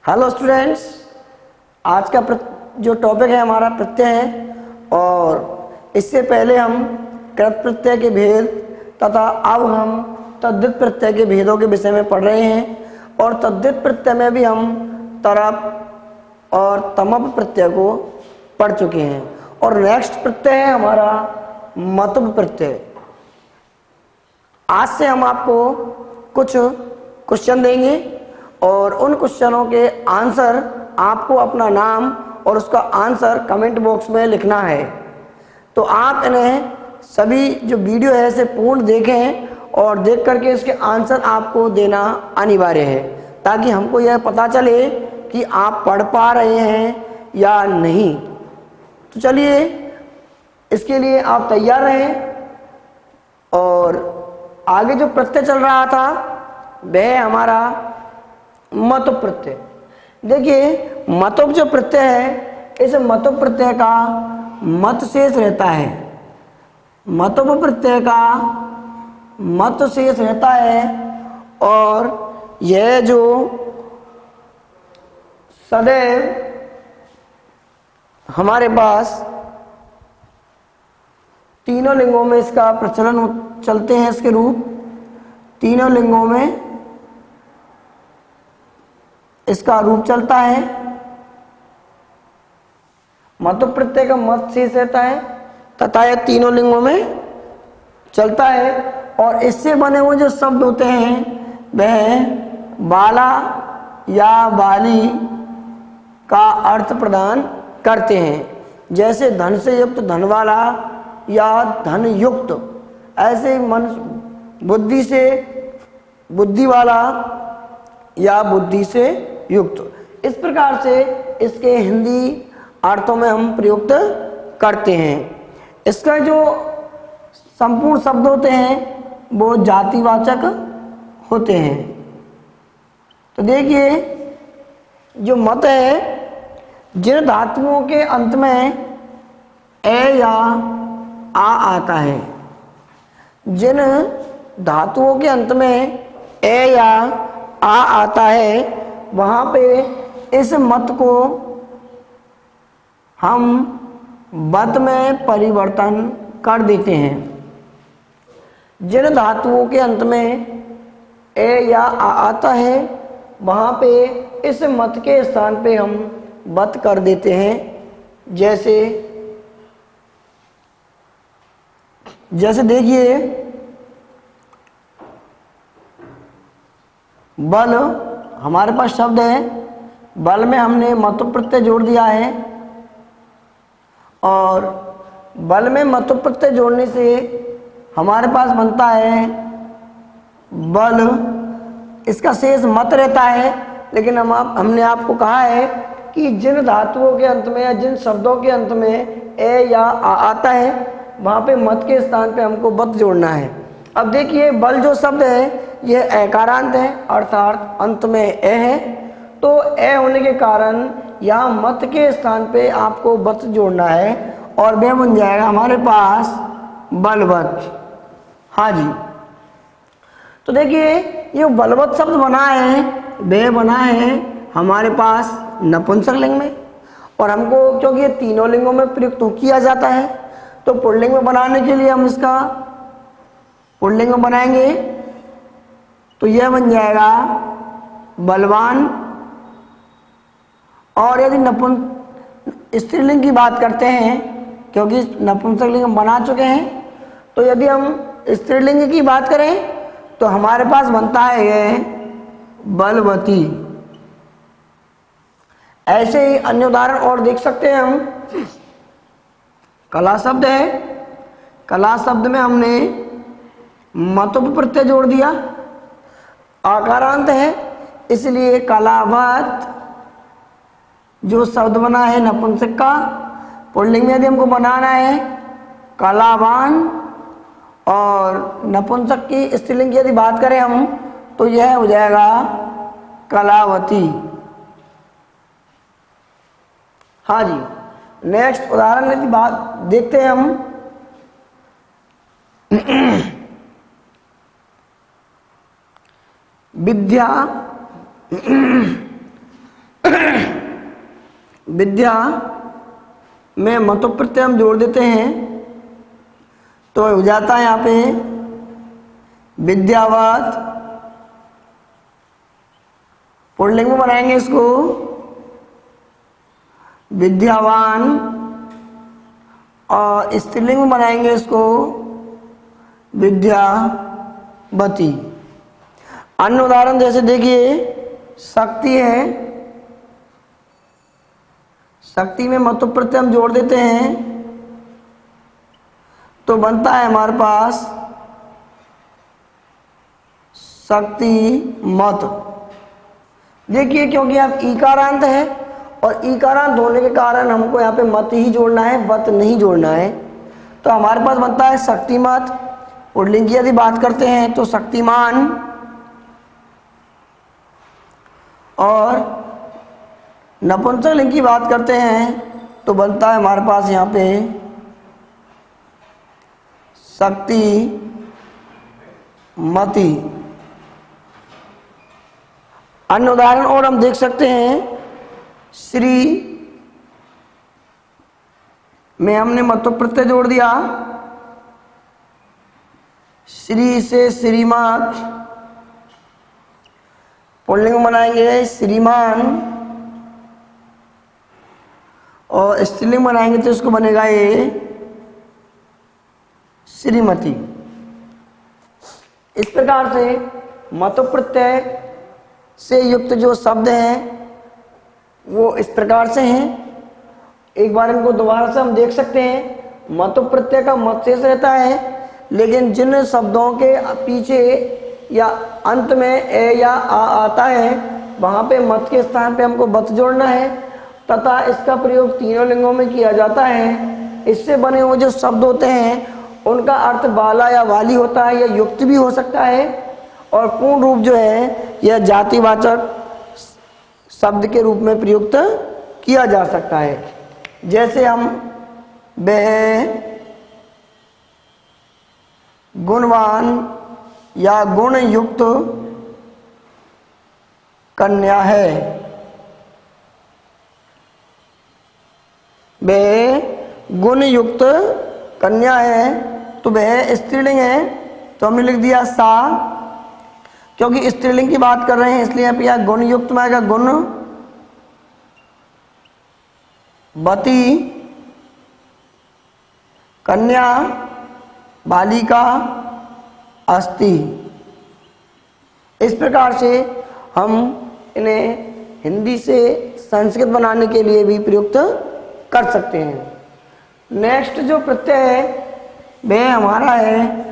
Hello students, आज का जो टॉपिक है हमारा प्रत्यय है। और इससे पहले हम कृत प्रत्यय के भेद तथा अब हम तद्धित प्रत्यय के भेदों के विषय में पढ़ रहे हैं। और तद्धित प्रत्यय में भी हम तरप और तमप प्रत्यय को पढ़ चुके हैं। और नेक्स्ट प्रत्यय है हमारा मतुप प्रत्यय। आज से हम आपको कुछ क्वेश्चन देंगे और उन क्वेश्चनों के आंसर आपको अपना नाम और उसका आंसर कमेंट बॉक्स में लिखना है। तो आप इन्हें सभी जो वीडियो है इसे पूर्ण देखें और देख करके इसके आंसर आपको देना अनिवार्य है, ताकि हमको यह पता चले कि आप पढ़ पा रहे हैं या नहीं। तो चलिए, इसके लिए आप तैयार रहें। और आगे जो प्रत्यय चल रहा था वह हमारा मतुप प्रत्यय। देखिए, मतुप जो प्रत्यय है, इस मतुप प्रत्यय का मत शेष रहता है। मतुप प्रत्यय का मत शेष रहता है और यह जो सदैव हमारे पास तीनों लिंगों में इसका प्रचलन चलते हैं। इसके रूप तीनों लिंगों में इसका रूप चलता है। मतुप प्रत्यय का मत शेष रहता है तथा यह तीनों लिंगों में चलता है। और इससे बने हुए जो शब्द होते हैं वह बाला या बाली का अर्थ प्रदान करते हैं। जैसे धन से युक्त धन वाला या धन युक्त, ऐसे मन बुद्धि से बुद्धि वाला या बुद्धि से युक्त। इस प्रकार से इसके हिंदी अर्थों में हम प्रयुक्त करते हैं। इसका जो संपूर्ण शब्द होते हैं वो जातिवाचक होते हैं। तो देखिए, जो मत है, जिन धातुओं के अंत में ए या आ आता है, जिन धातुओं के अंत में ए या आ आता है, वहाँ पे इस मत को हम बत में परिवर्तन कर देते हैं। जिन धातुओं के अंत में ए या आ आता है, वहाँ पे इस मत के स्थान पे हम बत कर देते हैं। जैसे देखिए, बल हमारे पास शब्द है, बल में हमने मतुप प्रत्यय जोड़ दिया है। और बल में मतुप प्रत्यय जोड़ने से हमारे पास बनता है बल। इसका शेष मत रहता है, लेकिन हमने आपको कहा है कि जिन धातुओं के अंत में या जिन शब्दों के अंत में ए या आ आता है, वहाँ पे मत के स्थान पे हमको बत जोड़ना है। अब देखिए, बल जो शब्द है यह एकारांत है, अर्थात अंत में ए है। तो ए होने के कारण यहाँ मत के स्थान पे आपको बत जोड़ना है और वह बन जाएगा हमारे पास बलवत। हाँ जी। तो देखिए, ये बलवत शब्द बना है, वह बना है हमारे पास नपुंसक लिंग में। और हमको क्योंकि ये तीनों लिंगों में प्रयुक्त किया जाता है, तो पुल्लिंग में बनाने के लिए हम इसका पुल्लिंग में बनाएंगे। तो यह बन जाएगा बलवान। और यदि स्त्रीलिंग की बात करते हैं, क्योंकि नपुंसक लिंग हम बना चुके हैं, तो यदि हम स्त्रीलिंग की बात करें तो हमारे पास बनता है यह बलवती। ऐसे ही अन्य उदाहरण और देख सकते हैं हम। कला शब्द है, कला शब्द में हमने मतुप प्रत्यय जोड़ दिया। आकारांत है, इसलिए कलावत जो शब्द बना है नपुंसक का, पुल्लिंग में यदि हमको बनाना है कलावान। और नपुंसक की स्त्रीलिंग की यदि बात करें हम, तो यह हो जाएगा कलावती। हाँ जी। नेक्स्ट उदाहरण यदि बात देखते हैं हम। विद्या विद्या में मतु प्रत्यय हम जोड़ देते हैं तो हो जाता है यहाँ पे विद्यावत। पुल्लिंग में बनाएंगे इसको विद्यावान और स्त्रीलिंग में बनाएंगे इसको विद्यावती। अन्य उदाहरण जैसे देखिए शक्ति है, शक्ति में मतु प्रत्यय हम जोड़ देते हैं तो बनता है हमारे पास शक्ति मत। देखिए क्योंकि अब ईकारांत है और ईकारांत होने के कारण हमको यहाँ पे मत ही जोड़ना है, वत नहीं जोड़ना है, तो हमारे पास बनता है शक्तिमत। पुल्लिंग की यदि बात करते हैं तो शक्तिमान और नपुंसकलिंग की बात करते हैं तो बनता है हमारे पास यहाँ पे शक्तिमती। अन्य उदाहरण और हम देख सकते हैं श्री में हमने मतु प्रत्यय जोड़ दिया, श्री से श्रीमत। पुल्लिंग बनाएंगे श्रीमान और स्त्रीलिंग बनाएंगे तो इसको बनेगा ये श्रीमती। इस प्रकार से मतु प्रत्यय से युक्त जो शब्द हैं वो इस प्रकार से हैं। एक बार इनको दोबारा से हम देख सकते हैं। मतु प्रत्यय का मत शेष रहता है, लेकिन जिन शब्दों के पीछे या अंत में ए या आ आता है वहाँ पे मत के स्थान पे हमको बत जोड़ना है तथा इसका प्रयोग तीनों लिंगों में किया जाता है। इससे बने हुए जो शब्द होते हैं उनका अर्थ बाला या वाली होता है, या युक्त भी हो सकता है, और पूर्ण रूप जो है यह जातिवाचक शब्द के रूप में प्रयुक्त किया जा सकता है। जैसे हम वह गुणवान या गुण युक्त कन्या है, वह गुण युक्त कन्या है, तो वह स्त्रीलिंग है तो हमने लिख दिया सा। क्योंकि स्त्रीलिंग की बात कर रहे हैं इसलिए आप यहाँ गुण युक्त में आएगा गुण वती कन्या बालिका अस्ति। इस प्रकार से हम इन्हें हिंदी से संस्कृत बनाने के लिए भी प्रयुक्त कर सकते हैं। नेक्स्ट जो प्रत्यय है वह हमारा है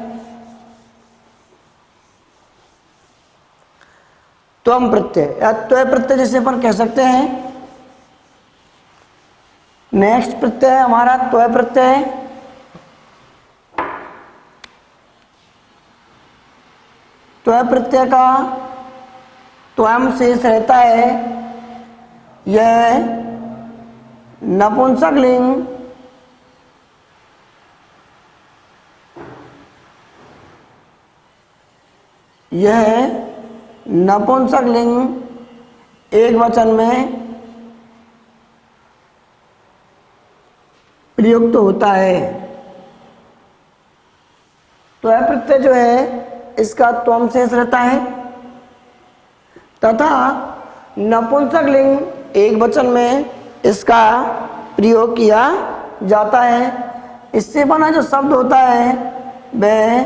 त्वम प्रत्यय या त्वय प्रत्यय, जिसे अपन कह सकते हैं। नेक्स्ट प्रत्यय है हमारा त्वय प्रत्यय। त्वय प्रत्यय का त्वम शेष रहता है, यह नपुंसक लिंग नपुंसक लिंग एक वचन में प्रयुक्त होता है। त्वय प्रत्यय जो है इसका त्वम शेष रहता है तथा नपुंसक लिंग एक वचन में इसका प्रयोग किया जाता है। इससे बना जो शब्द होता है वह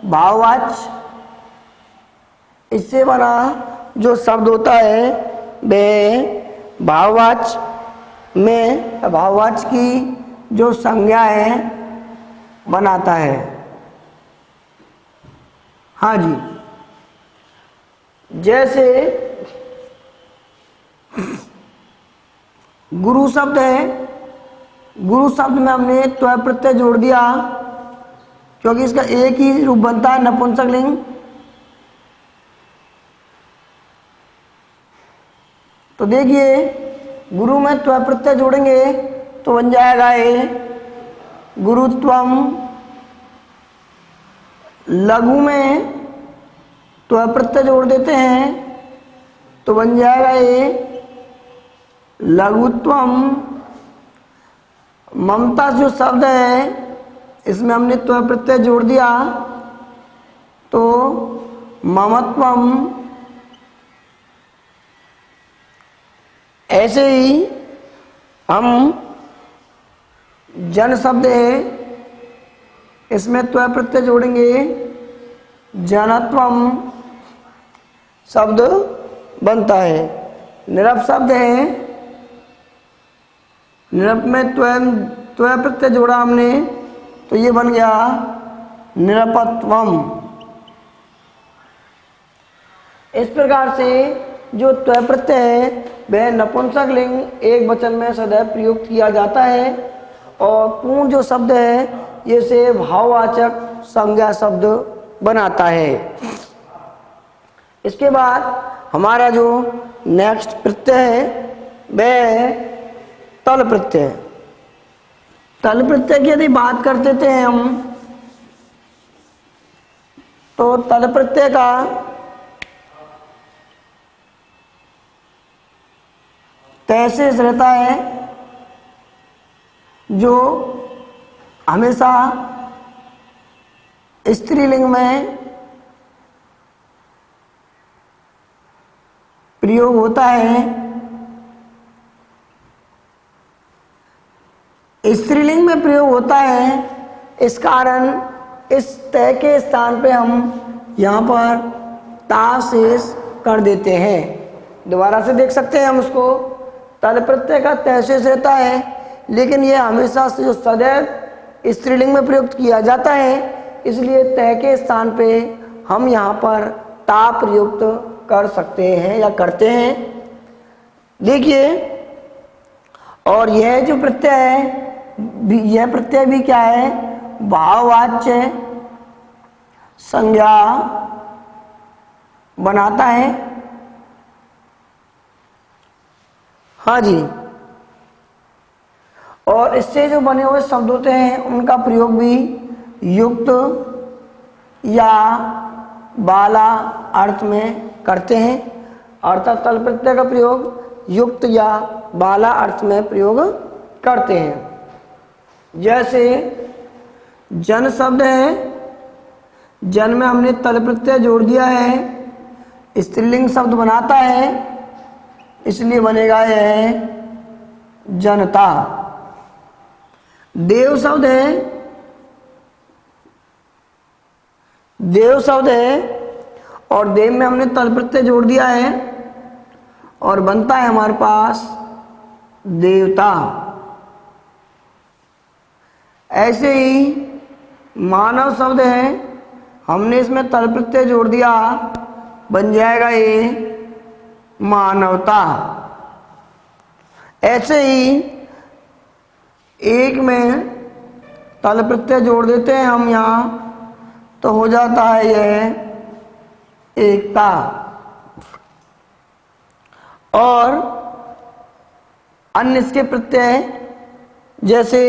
भाववाच्य, इससे बना जो शब्द होता है वह भाववाच्य में भाववाच्य की जो संज्ञा है बनाता है। हाँ जी, जैसे गुरु शब्द है, गुरु शब्द में हमने त्वय प्रत्यय जोड़ दिया क्योंकि इसका एक ही रूप बनता है नपुंसक लिंग। तो देखिए गुरु में त्वय प्रत्यय जोड़ेंगे तो बन जाएगा ये गुरुत्वम। लघु में त्वय प्रत्यय जोड़ देते हैं तो बन जाएगा ये लघुत्वम, ममता जो शब्द है इसमें हमने त्व प्रत्यय जोड़ दिया तो ममत्वम। ऐसे ही हम जन शब्द है इसमें त्व प्रत्यय जोड़ेंगे, जनत्वम शब्द बनता है। निरप शब्द है, निरप में त्व प्रत्यय जोड़ा हमने तो ये बन गया निरपत्वम। इस प्रकार से जो त्व प्रत्यय है वह नपुंसक लिंग एक वचन में सदैव प्रयुक्त किया जाता है और पूर्ण जो शब्द है ये से भाववाचक संज्ञा शब्द बनाता है। इसके बाद हमारा जो नेक्स्ट प्रत्यय है वह है तल प्रत्यय। तल प्रत्यय की यदि बात करते थे हम तो तल प्रत्यय का तैसेस रहता है जो हमेशा स्त्रीलिंग में प्रयोग होता है। स्त्रीलिंग में प्रयोग होता है, इस कारण इस तय के स्थान पे हम यहाँ पर ता शेष कर देते हैं। दोबारा से देख सकते हैं हम उसको। तल प्रत्यय का तय शेष रहता है लेकिन यह हमेशा से जो सदैव स्त्रीलिंग में प्रयुक्त किया जाता है इसलिए तय के स्थान पे हम यहाँ पर ता प्रयुक्त कर सकते हैं या करते हैं। देखिए, और यह जो प्रत्यय है यह प्रत्यय भी क्या है, भाववाच्य संज्ञा बनाता है। हाँ जी, और इससे जो बने हुए शब्द होते हैं उनका प्रयोग भी युक्त या बाला अर्थ में करते हैं। अर्थात तल प्रत्यय का प्रयोग युक्त या बाला अर्थ में प्रयोग करते हैं। जैसे जन शब्द है, जन में हमने तल प्रत्यय जोड़ दिया है, स्त्रीलिंग शब्द बनाता है इसलिए बनेगा यह जनता। देव शब्द है, देव शब्द है और देव में हमने तल प्रत्यय जोड़ दिया है और बनता है हमारे पास देवता। ऐसे ही मानव शब्द है, हमने इसमें तल प्रत्यय जोड़ दिया, बन जाएगा ये मानवता। ऐसे ही एक में तल प्रत्यय जोड़ देते हैं हम यहाँ तो हो जाता है यह एकता। और अन्य इसके प्रत्यय जैसे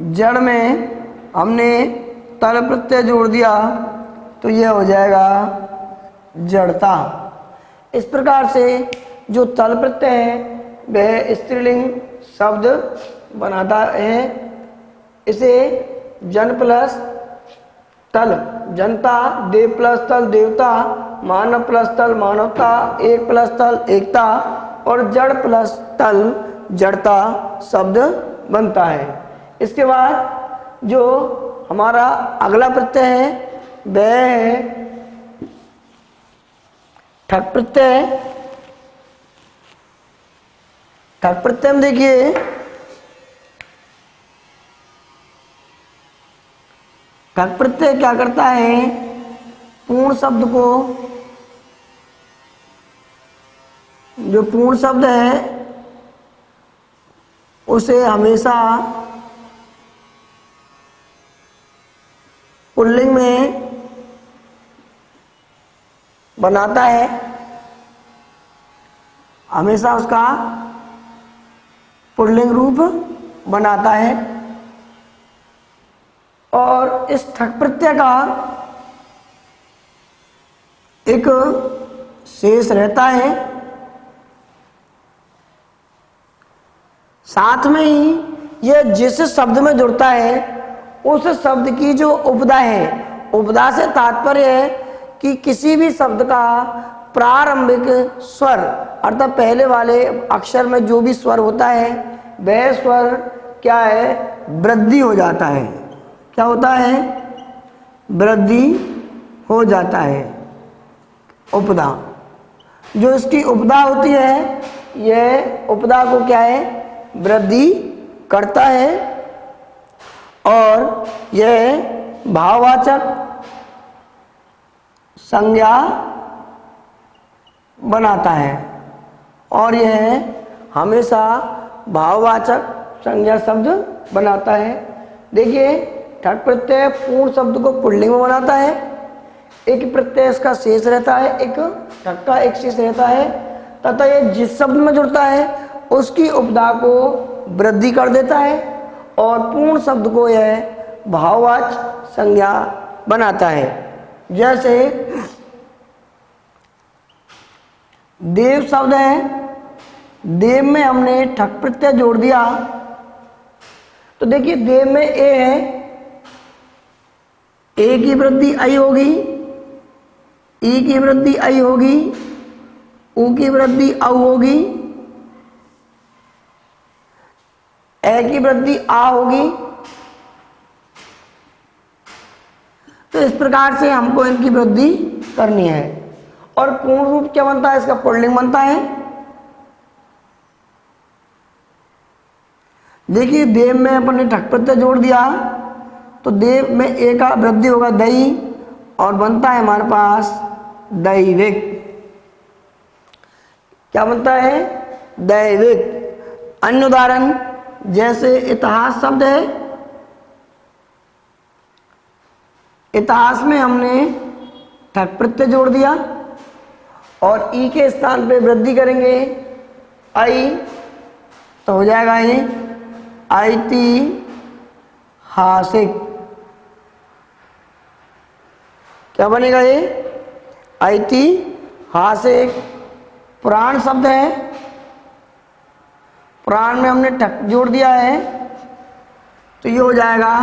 जड़ में हमने तल प्रत्यय जोड़ दिया तो यह हो जाएगा जड़ता। इस प्रकार से जो तल प्रत्यय है वह स्त्रीलिंग शब्द बनाता है। इसे जन प्लस तल जनता, देव प्लस तल देवता, मानव प्लस तल मानवता, एक प्लस तल एकता और जड़ प्लस तल जड़ता शब्द बनता है। इसके बाद जो हमारा अगला प्रत्यय है वह है ठक प्रत्यय। ठक प्रत्यय में देखिए, ठक प्रत्यय क्या करता है, पूर्ण शब्द को, जो पूर्ण शब्द है उसे हमेशा पुल्लिंग में बनाता है, हमेशा उसका पुल्लिंग रूप बनाता है। और इस ठक प्रत्यय का एक शेष रहता है साथ में ही ये जिस शब्द में जुड़ता है उस शब्द की जो उपधा है, उपधा से तात्पर्य है कि किसी भी शब्द का प्रारंभिक स्वर अर्थात पहले वाले अक्षर में जो भी स्वर होता है वह स्वर क्या है, वृद्धि हो जाता है। क्या होता है, वृद्धि हो जाता है। उपधा, जो इसकी उपधा होती है यह उपधा को क्या है, वृद्धि करता है और यह भाववाचक संज्ञा बनाता है और यह हमेशा भाववाचक संज्ञा शब्द बनाता है। देखिए ठक प्रत्यय पूर्ण शब्द को पुल्लिंग में बनाता है, एक प्रत्यय इसका शेष रहता है, एक ठक का एक शेष रहता है तथा यह जिस शब्द में जुड़ता है उसकी उपधा को वृद्धि कर देता है और पूर्ण शब्द को यह भाववाचक संज्ञा बनाता है। जैसे देव शब्द है, देव में हमने ठक प्रत्यय जोड़ दिया तो देखिए देव में ए है, ए की वृद्धि आई होगी, ई की वृद्धि आई होगी, ऊ की वृद्धि औ होगी, ए की वृद्धि आ होगी। तो इस प्रकार से हमको इनकी वृद्धि करनी है और पूर्ण रूप क्या बनता है, इसका पुल्लिंग बनता है। देखिए देव में अपन ने ठक प्रत्यय जोड़ दिया तो देव में ए का वृद्धि होगा दही और बनता है हमारे पास दैविक। क्या बनता है, दैविक। अन्य उदाहरण जैसे इतिहास शब्द है, इतिहास में हमने ठक प्रत्यय जोड़ दिया और ई के स्थान पे वृद्धि करेंगे आई तो हो जाएगा ये ऐतिहासिक। क्या बनेगा ये, ऐतिहासिक। पुराण शब्द है, पुराण में हमने ठक जोड़ दिया है तो ये हो जाएगा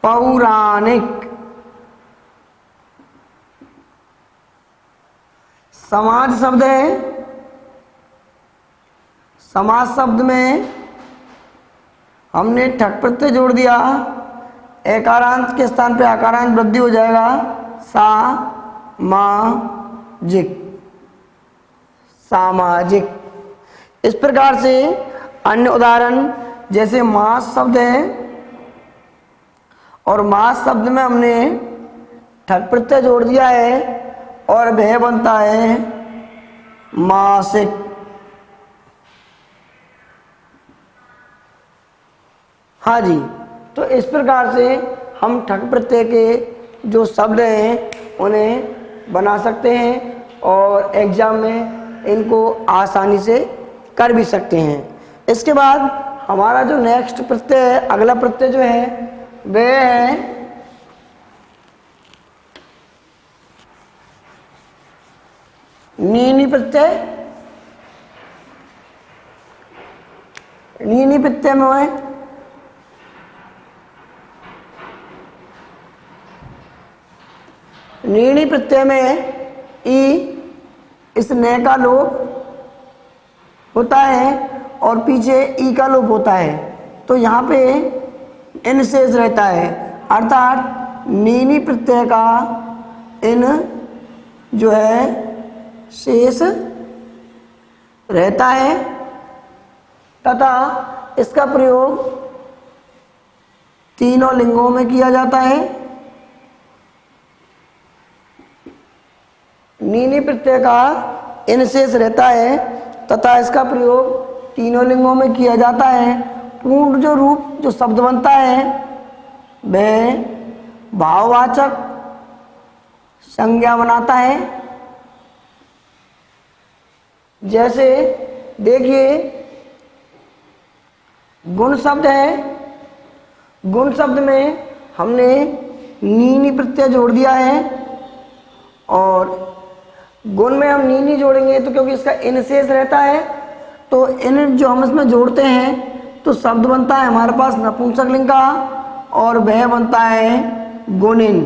पौराणिक। समाज शब्द है, समाज शब्द में हमने ठक प्रत्यय जोड़ दिया, एकारांत के स्थान पे आकारांत वृद्धि हो जाएगा सामाजिक, सामाजिक। इस प्रकार से अन्य उदाहरण जैसे मास शब्द है और मास शब्द में हमने ठक प्रत्यय जोड़ दिया है और वह बनता है मासिक। हाँ जी, तो इस प्रकार से हम ठक प्रत्यय के जो शब्द हैं उन्हें बना सकते हैं और एग्जाम में इनको आसानी से कर भी सकते हैं। इसके बाद हमारा जो नेक्स्ट प्रत्यय है, अगला प्रत्यय जो है वह है नीनी प्रत्यय। नीनी प्रत्यय में है नीनी प्रत्यय में ई इस न का लोप होता है और पीछे ई का लोप होता है तो यहाँ पे इन शेष रहता है अर्थात नीनी प्रत्यय का इन जो है शेष रहता है तथा इसका प्रयोग तीनों लिंगों में किया जाता है। नीनी प्रत्यय का इन शेष रहता है तथा इसका प्रयोग तीनों लिंगों में किया जाता है। पूर्ण जो रूप जो शब्द बनता है वह भाववाचक संज्ञा बनाता है। जैसे देखिए गुण शब्द है, गुण शब्द में हमने नीनी प्रत्यय जोड़ दिया है और गुण में हम नीनी जोड़ेंगे तो क्योंकि इसका इन शेष रहता है तो इन जो हम इसमें जोड़ते हैं तो शब्द बनता है हमारे पास नपुंसकलिंग का और वह बनता है गुणिन।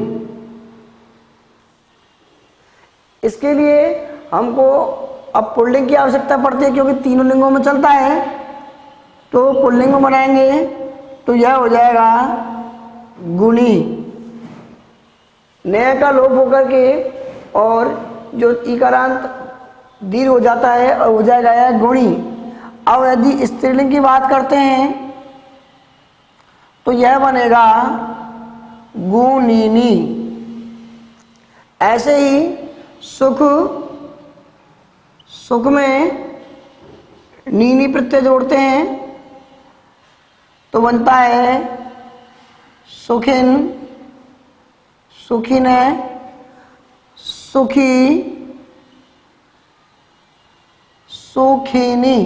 इसके लिए हमको अब पुल्लिंग की आवश्यकता पड़ती है क्योंकि तीनों लिंगों में चलता है, तो पुल्लिंग में बनाएंगे तो यह हो जाएगा गुणी। नय का लोप होकर के और जो इकारांत दीर्घ हो जाता है और हो जाएगा यह गुणी। अब यदि स्त्रीलिंग की बात करते हैं तो यह बनेगा गुणिनी। ऐसे ही सुख, सुख में नीनी प्रत्यय जोड़ते हैं तो बनता है सुखिन, सुखिन है, सुखी, सुखिनी।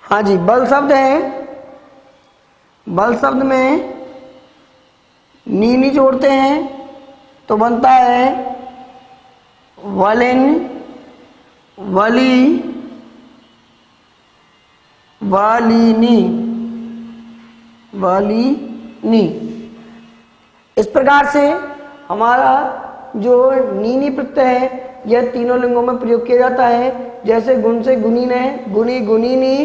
हाँ जी, बल शब्द है, बल शब्द में नीनी जोड़ते हैं तो बनता है वलिन, वली, वालिनी, वालिनी। इस प्रकार से हमारा जो नीनी प्रत्यय है यह तीनों लिंगों में प्रयोग किया जाता है। जैसे गुण से गुणीन है, गुणी गुणीनी,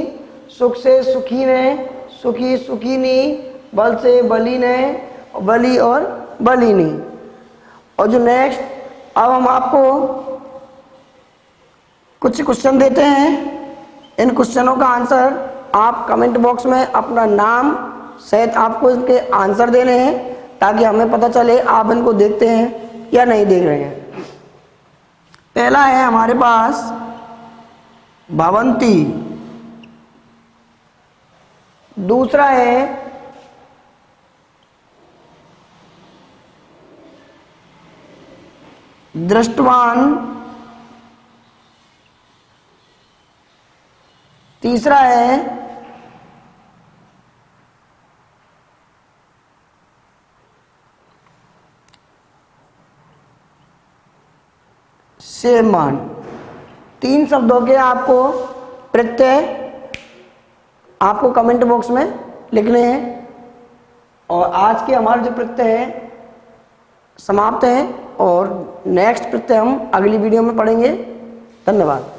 सुख से सुखीन है, सुखी सुखीनी, बल से बलीन है, बली और बलीनी। और जो नेक्स्ट, अब हम आपको कुछ क्वेश्चन देते हैं। इन क्वेश्चनों का आंसर आप कमेंट बॉक्स में अपना नाम सहित आपको इनके आंसर देने हैं ताकि हमें पता चले आप इनको देखते हैं या नहीं देख रहे हैं। पहला है हमारे पास भवंती, दूसरा है दृष्टवान, तीसरा है सेमान। तीन शब्दों के आपको प्रत्यय आपको कमेंट बॉक्स में लिखने हैं। और आज के हमारे जो प्रत्यय है समाप्त है और नेक्स्ट प्रत्यय हम अगली वीडियो में पढ़ेंगे। धन्यवाद।